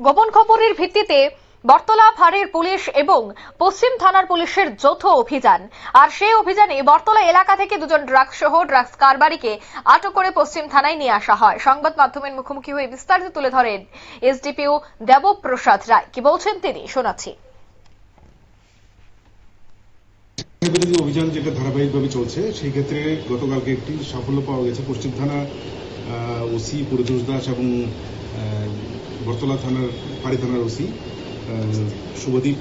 গোপন খবরের ভিত্তিতে বটতলা ফাঁড়ির পুলিশ এবং পশ্চিম থানার পুলিশের যৌথ অভিযান, আর সেই অভিযানে বটতলা এলাকা থেকে দুজন ড্রাগস কারবারিকে আটক করে পশ্চিম থানায় নিয়ে আসা হয়। সংবাদ মাধ্যমের মুখোমুখি হয়ে বিস্তারিত তুলে ধরেন এসডিপিও দেবপ্রসাদ রায়। কি বলছেন তিনি, শোনাচ্ছি। অভিযান যেটা ধারাবাহিকভাবে চলছে, সেই ক্ষেত্রে গতকালকে একটি সাফল্য পাওয়া গেছে। পশ্চিম থানা ওসি পুরুতোষ দাস এবং বটতলা থানার ফাঁড়ি থানার ওসি শুভদীপ,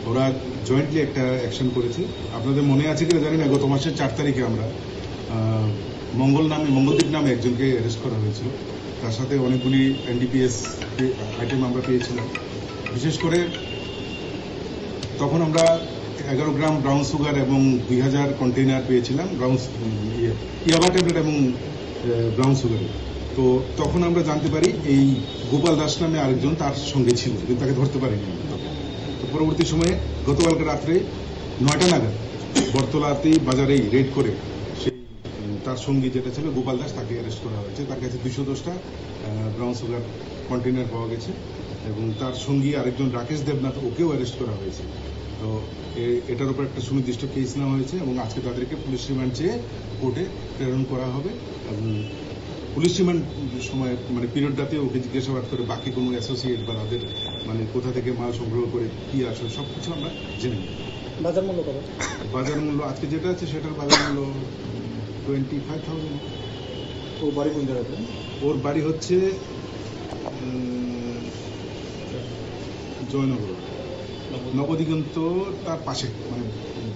ওরা জয়েন্টলি একটা অ্যাকশন করেছে। আপনাদের মনে আছে কিনা জানি না, গত মাসের 4 তারিখে আমরা মঙ্গলদ্বীপ নামে একজনকে অ্যারেস্ট করা হয়েছিল। তার সাথে অনেকগুলি এনডিপিএস আইটেম আমরা পেয়েছিলাম। বিশেষ করে তখন আমরা 11 গ্রাম ব্রাউন সুগার এবং 2000 কন্টেইনার পেয়েছিলাম ইয়াবা ট্যাবলেট এবং ব্রাউন সুগার। তো তখন আমরা জানতে পারি এই গোপাল দাস নামে আরেকজন তার সঙ্গে ছিল, কিন্তু তাকে ধরতে পারিনি। তো পরবর্তী সময়ে গতকালকে রাত্রে 9টা নাগাদ বটতলাতেই বাজারেই রেড করে সেই তার সঙ্গী যেটা ছিল গোপাল দাস, তাকে অ্যারেস্ট করা হয়েছে। তার কাছে 210টা ব্রাউন সুগার কন্টেইনার পাওয়া গেছে এবং তার সঙ্গী আরেকজন রাকেশ দেবনাথ, ওকেও অ্যারেস্ট করা হয়েছে। তো এটার উপর একটা সুনির্দিষ্ট কেস নেওয়া হয়েছে এবং আজকে তাদেরকে পুলিশ রিমান্ড চেয়ে কোর্টে প্রেরণ করা হবে। এবং পুলিশ রিমান্ড সময় পিরিয়ডটাতে ওকে জিজ্ঞাসাবাদ করে বাকি কোনো অ্যাসোসিয়েট বা তাদের কোথা থেকে মাল সংগ্রহ করে কি আসলে সবকিছু আমরা জেনে নিই। বাজার মূল্য কত? বাজার মূল্য আজকে যেটা আছে সেটার বাজার মূল্য 25,000। ওর বাড়ি কোন জায়গাতে? ওর বাড়ি হচ্ছে জয়নগর, নবদিগন্ত তার পাশে,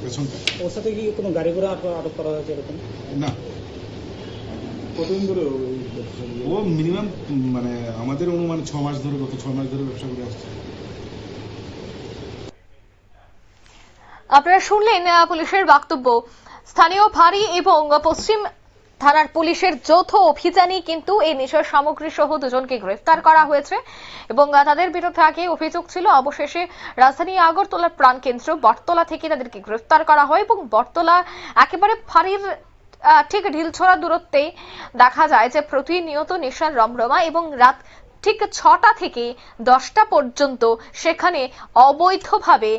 পেছনটা। ওর সাথে কি কোনো গাড়ি ঘোড়া আটক করা হয়েছে এরকম? না। কতদিন ধরে ও মিনিমাম আমাদের অনুমান 6 মাস ধরে, গত 6 মাস ধরে ব্যবসা করে আসছে। আপনারা শুনলেন পুলিশের বক্তব্য। স্থানীয় ফাঁড়ি এবং পশ্চিম থানার পুলিশের যৌথ অভিযানে কিন্তু এই নেশার সামগ্রী সহ দুজনকে গ্রেফতার করা হয়েছে এবং তাদের বিরুদ্ধে আগে অভিযোগ ছিল। অবশেষে রাজধানী আগরতলার প্রাণকেন্দ্র বটতলা থেকে তাদেরকে গ্রেফতার করা হয় এবং বটতলা একেবারে ফাঁড়ির ঠিক ঢিলছড়া দূরত্বে দেখা যায় যে প্রতিনিয়ত নেশার রমরমা এবং রাত ঠিক 6টা থেকে 10টা পর্যন্ত সেখানে অবৈধভাবে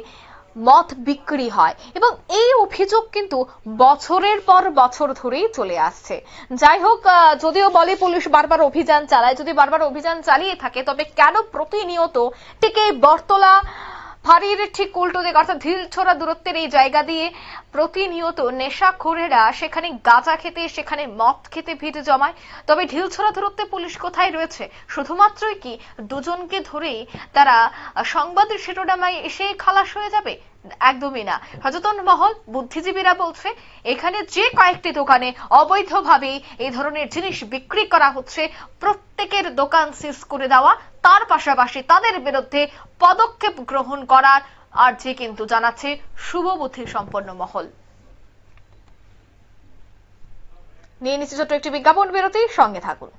মদ বিক্রি হয় এবং এই অভিযোগ কিন্তু বছরের পর বছর ধরেই চলে আসছে। যাই হোক, যদিও বলে পুলিশ বারবার অভিযান চালায়, যদি বারবার অভিযান চালিয়ে থাকে তবে কেন প্রতিনিয়ত ঠিক এই বটতলা ফাঁড়ির ঠিক উল্টো দিকে অর্থাৎ ঢিলছড়া দূরত্বের এই জায়গা দিয়ে প্রতিনিয়ত নেশাখোরেরা সেখানে গাঁজা খেতে, সেখানে মদ খেতে ভিড় জমায়? তবে ঢিলছড়া দূরত্বে পুলিশ কোথায় রয়েছে? শুধুমাত্রই কি দুজনকে ধরেই তারা সংবাদের শিরোনামায় এসে খালাস হয়ে যাবে? একদমই না। সচেতন মহল, বুদ্ধিজীবীরা বলছে এখানে যে কয়েকটি দোকানে অবৈধভাবে এই ধরনের জিনিস বিক্রি করা হচ্ছে, প্রত্যেকের দোকান সিজ করে দেওয়া, তার পাশাপাশি তাদের বিরুদ্ধে পদক্ষেপ গ্রহণ করার আর্জি কিন্তু জানাচ্ছে শুভবুদ্ধি সম্পন্ন মহল। নিয়ে নিচ্ছে ছোট্ট একটি বিজ্ঞাপন বিরতি, সঙ্গে থাকুন।